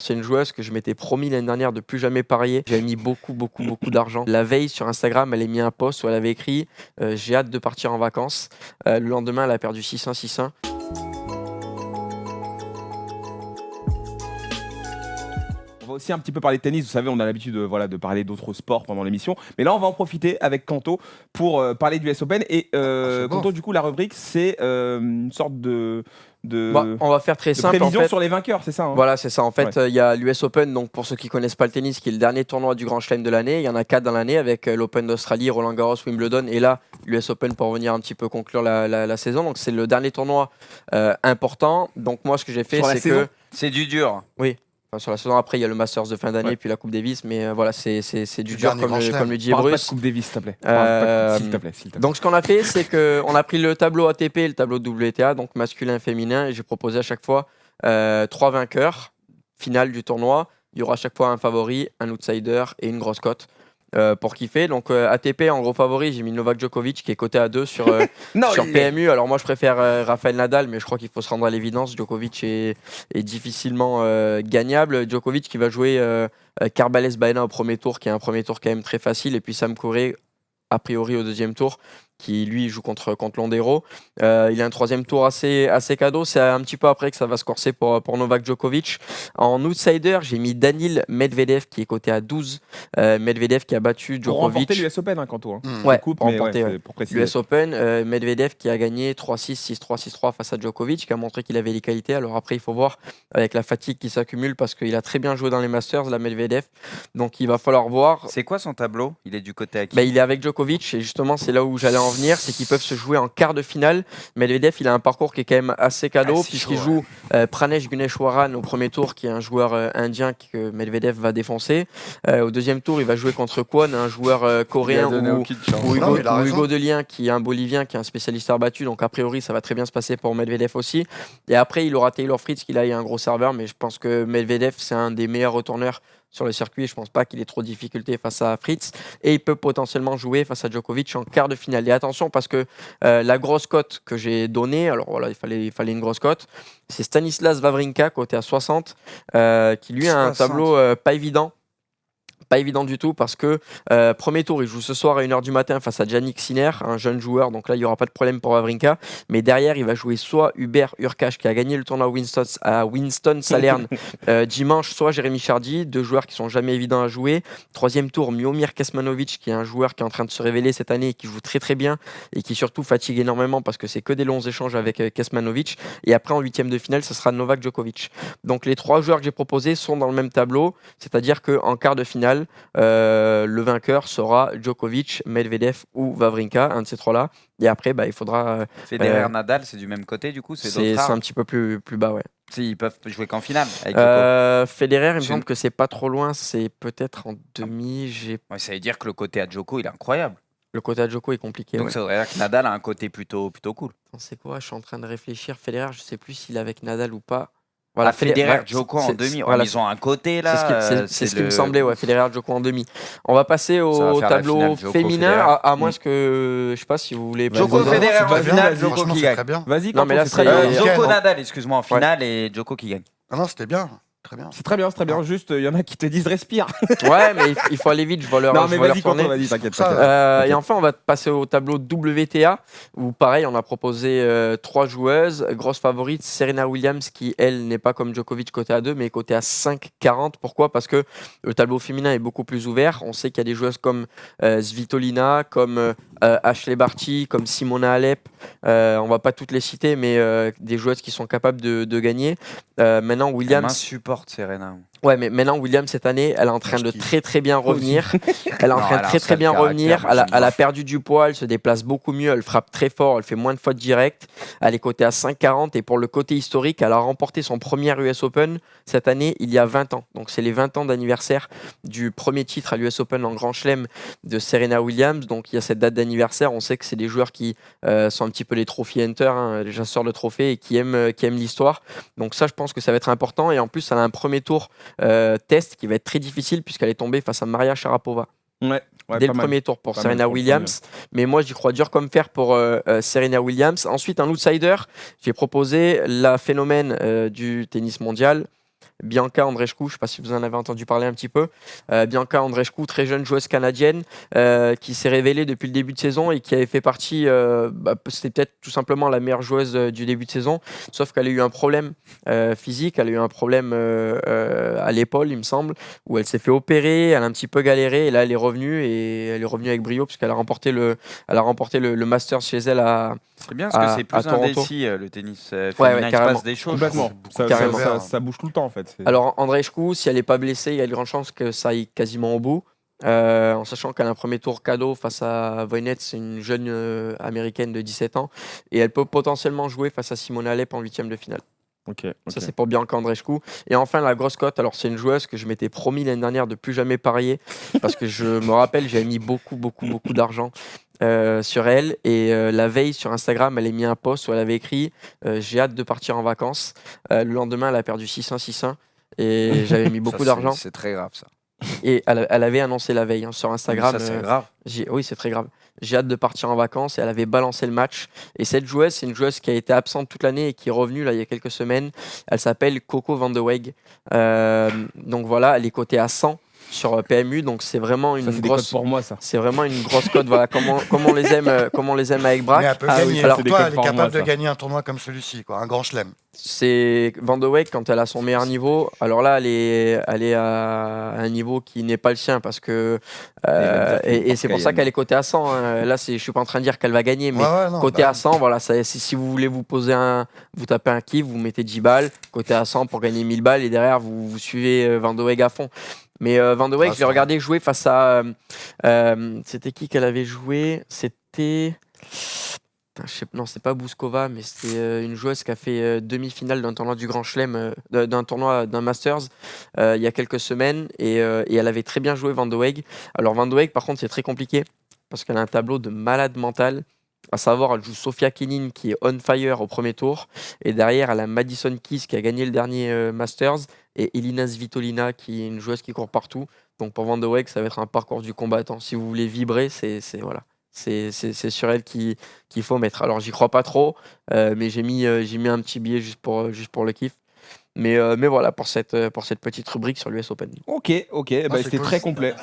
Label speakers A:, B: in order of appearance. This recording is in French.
A: C'est une joueuse que je m'étais promis l'année dernière de plus jamais parier. J'avais mis beaucoup d'argent. La veille sur Instagram, elle a mis un post où elle avait écrit j'ai hâte de partir en vacances. Le lendemain, elle a perdu 6-1.
B: On va aussi un petit peu parler de tennis. Vous savez, on a l'habitude de parler d'autres sports pendant l'émission. Mais là, on va en profiter avec Kanto pour parler du US Open. Et Kanto, du coup, la rubrique, c'est une sorte de
A: on va faire très simple.
B: Prévision sur les vainqueurs, c'est ça hein.
A: Voilà, c'est ça. En fait, il y a l'US Open, donc pour ceux qui connaissent pas le tennis, qui est le dernier tournoi du Grand Chelem de l'année. Il y en a 4 dans l'année avec l'Open d'Australie, Roland Garros, Wimbledon et là, l'US Open pour venir un petit peu conclure la saison. Donc c'est le dernier tournoi important. Donc moi, ce que j'ai fait, c'est que...
C: C'est du dur.
A: Oui. Enfin, sur la saison après, il y a le Masters de fin d'année, puis la Coupe Davis, mais voilà, c'est du dur comme le dit
B: Bruce. Pas
A: Bruce.
B: de Coupe Davis, s'il te plaît. S'il te plaît.
A: Donc ce qu'on a fait, c'est qu'on a pris le tableau ATP et le tableau WTA, donc masculin et féminin, et j'ai proposé à chaque fois 3 vainqueurs, finale du tournoi. Il y aura à chaque fois un favori, un outsider et une grosse cote. Pour kiffer. Donc ATP en gros favori, j'ai mis Novak Djokovic qui est coté à 2 sur PMU. Alors moi je préfère Rafael Nadal, mais je crois qu'il faut se rendre à l'évidence. Djokovic est difficilement gagnable. Djokovic qui va jouer Carbales Baena au premier tour, qui est un premier tour quand même très facile, et puis Sam Querrey a priori au deuxième tour, qui lui joue contre Londero. Il a un troisième tour assez cadeau. C'est un petit peu après que ça va se corser pour Novak Djokovic. En outsider, j'ai mis Daniil Medvedev qui est coté à 12. Medvedev qui a battu Djokovic.
B: Pour remporter l'US Open, Kanto.
A: Ouais, pour remporter l'US Open. Medvedev qui a gagné 3-6, 6-3, 6-3 face à Djokovic, qui a montré qu'il avait les qualités. Alors après, il faut voir avec la fatigue qui s'accumule parce qu'il a très bien joué dans les Masters, la Medvedev. Donc il va falloir voir.
C: C'est quoi son tableau? Il est du côté à qui?
A: Il est avec Djokovic et justement, c'est là où j'allais en venir, c'est qu'ils peuvent se jouer en quart de finale. Medvedev, il a un parcours qui est quand même assez cadeau puisqu'il joue Pranesh Gunneswaran au premier tour, qui est un joueur indien que Medvedev va défoncer. Au deuxième tour, il va jouer contre Kwon, un joueur coréen, ou Hugo Delien, qui est un Bolivien, qui est un spécialiste battu. Donc a priori, ça va très bien se passer pour Medvedev aussi. Et après, il aura Taylor Fritz, qui là est un gros serveur, mais je pense que Medvedev, c'est un des meilleurs retourneurs sur le circuit. Je ne pense pas qu'il ait trop de difficultés face à Fritz. Et il peut potentiellement jouer face à Djokovic en quart de finale. Et attention, parce que la grosse cote que j'ai donnée, alors voilà, il fallait une grosse cote, c'est Stanislas Wawrinka, coté à 60, qui lui a un tableau pas évident. Pas évident du tout parce que premier tour, il joue ce soir à 1h du matin face à Jannik Sinner, un jeune joueur, donc là il n'y aura pas de problème pour Wawrinka, mais derrière il va jouer soit Hubert Hurkacz qui a gagné le tournoi à Winston-Salern dimanche, soit Jérémy Chardy, deux joueurs qui sont jamais évidents à jouer. Troisième tour, Miomir Kecmanovic, qui est un joueur qui est en train de se révéler cette année et qui joue très très bien et qui surtout fatigue énormément parce que c'est que des longs échanges avec Kecmanovic. Et après en huitième de finale, ce sera Novak Djokovic. Donc les trois joueurs que j'ai proposés sont dans le même tableau, c'est-à-dire qu'en quart de finale, le vainqueur sera Djokovic, Medvedev ou Wawrinka, un de ces trois-là. Et après, il faudra...
C: Federer, Nadal, c'est du même côté du coup?
A: C'est un petit peu plus bas, ouais.
C: Si, ils peuvent jouer qu'en finale avec
A: Federer, il me semble que c'est pas trop loin, c'est peut-être en demi.
C: Ça veut dire que le côté à Djoko, il est incroyable.
A: Le côté à Djoko est compliqué.
C: Donc ça voudrait dire que Nadal a un côté plutôt cool.
A: C'est quoi? Je suis en train de réfléchir. Federer, je sais plus s'il est avec Nadal ou pas.
C: Voilà, Federer, Djoko en demi. Voilà, ils ont un côté là.
A: C'est ce qui me semblait, ouais. Federer, Djoko en demi. On va passer au tableau féminin, à moins que je sais pas si vous voulez.
C: Djoko Federer en finale, Djoko qui gagne.
B: Vas-y.
A: Non mais là,
C: Djoko Nadal, excuse-moi, en finale et Djoko qui gagne.
D: Ah non, c'était bien. Très bien.
B: C'est très bien. Juste, il y en a qui te disent respire.
A: Ouais, mais il faut aller vite, je vois leur.
B: Non, mais vas-y, t'inquiète.
A: Et enfin, on va passer au tableau WTA, où pareil, on a proposé 3 joueuses. Grosse favorite, Serena Williams, qui elle n'est pas comme Djokovic côté à 2, mais côté à 5,40. Pourquoi? Parce que le tableau féminin est beaucoup plus ouvert. On sait qu'il y a des joueuses comme Svitolina, comme Ashley Barty, comme Simona Alep. On va pas toutes les citer, mais des joueuses qui sont capables de gagner. Maintenant, Williams
C: supporte Serena.
A: Ouais, mais maintenant, Williams, cette année, elle est en train de très très bien revenir. Elle est en train de très bien revenir. Elle a perdu du poids, elle se déplace beaucoup mieux, elle frappe très fort, elle fait moins de fautes directes. Elle est cotée à 5,40 et pour le côté historique, elle a remporté son premier US Open cette année, il y a 20 ans. Donc c'est les 20 ans d'anniversaire du premier titre à l'US Open en Grand Chelem de Serena Williams. Donc il y a cette date d'anniversaire. On sait que c'est des joueurs qui sont un petit peu les trophy hunters, les chasseurs de trophées et qui aiment l'histoire. Donc ça, je pense que ça va être important. Et en plus, elle a un premier tour test qui va être très difficile puisqu'elle est tombée face à Maria Sharapova. Dès le premier tour pour Serena Williams. Mais moi, j'y crois dur comme fer pour Serena Williams. Ensuite, un outsider, j'ai proposé la phénomène du tennis mondial, Bianca Andreescu, je ne sais pas si vous en avez entendu parler un petit peu. Bianca Andreescu, très jeune joueuse canadienne, qui s'est révélée depuis le début de saison et qui avait fait partie, c'était peut-être tout simplement la meilleure joueuse du début de saison, sauf qu'elle a eu un problème physique, elle a eu un problème à l'épaule, il me semble, où elle s'est fait opérer, elle a un petit peu galéré, et là elle est revenue avec brio, puisqu'elle a remporté le Masters chez elle à
C: C'est bien parce que c'est plus indécis le tennis féminin, il se passe des choses.
B: Complètement. Ça bouge tout le temps en fait.
A: Alors Andreescu, si elle n'est pas blessée, il y a de grandes chances que ça aille quasiment au bout. En sachant qu'elle a un premier tour cadeau face à Voinette, c'est une jeune américaine de 17 ans, et elle peut potentiellement jouer face à Simone Halep en 8e de finale.
B: Okay.
A: Ça, c'est pour Bianca Andreescu. Et enfin, la grosse cote, alors c'est une joueuse que je m'étais promis l'année dernière de plus jamais parier, parce que je me rappelle, j'avais mis beaucoup d'argent sur elle, et la veille sur Instagram, elle a mis un post où elle avait écrit j'ai hâte de partir en vacances. Le lendemain, elle a perdu 6-1, et j'avais mis beaucoup d'argent.
C: C'est très grave ça.
A: Et elle avait annoncé la veille sur Instagram.
C: Ça, c'est grave.
A: Oui, c'est très grave. J'ai hâte de partir en vacances, et elle avait balancé le match. Et cette joueuse, c'est une joueuse qui a été absente toute l'année et qui est revenue là, il y a quelques semaines. Elle s'appelle Coco Van de Weg. Donc voilà, elle est cotée à 100 sur PMU, donc c'est vraiment une grosse.
B: Pour moi, ça.
A: C'est vraiment une grosse cote. Voilà, comme on les aime avec Braque.
D: Mais elle peut gagner. Alors toi, elle est capable de gagner un tournoi comme celui-ci, quoi, un grand chelem.
A: C'est Van de Weg quand elle a son meilleur niveau. Alors là, elle est à un niveau qui n'est pas le sien, parce que et c'est pour ça qu'elle est cotée à 100. Hein. Là, je suis pas en train de dire qu'elle va gagner, mais cotée à 100, voilà. Si vous voulez vous tapez un kiff, vous mettez 10 balles, cotée à 100 pour gagner 1000 balles, et derrière vous suivez Van de Weg à fond. Mais Van de Weg, je l'ai regardé jouer face à. C'était qui qu'elle avait joué? C'était. Non, c'est pas Bouskova, mais c'était une joueuse qui a fait demi-finale d'un tournoi du Grand Chelem, d'un Masters il y a quelques semaines, et elle avait très bien joué Van de Weg. Alors Van de Weg, par contre, c'est très compliqué parce qu'elle a un tableau de malade mental. À savoir, elle joue Sofia Kenin qui est on fire au premier tour, et derrière elle a Madison Keys qui a gagné le dernier Masters, et Elina Svitolina qui est une joueuse qui court partout. Donc pour Van de Weg, ça va être un parcours du combattant. Si vous voulez vibrer, c'est sur elle qu'il faut mettre. Alors j'y crois pas trop, mais j'ai mis un petit billet juste pour le kiff. Mais voilà pour cette petite rubrique sur l'US Open.
B: Ok, c'était très complet.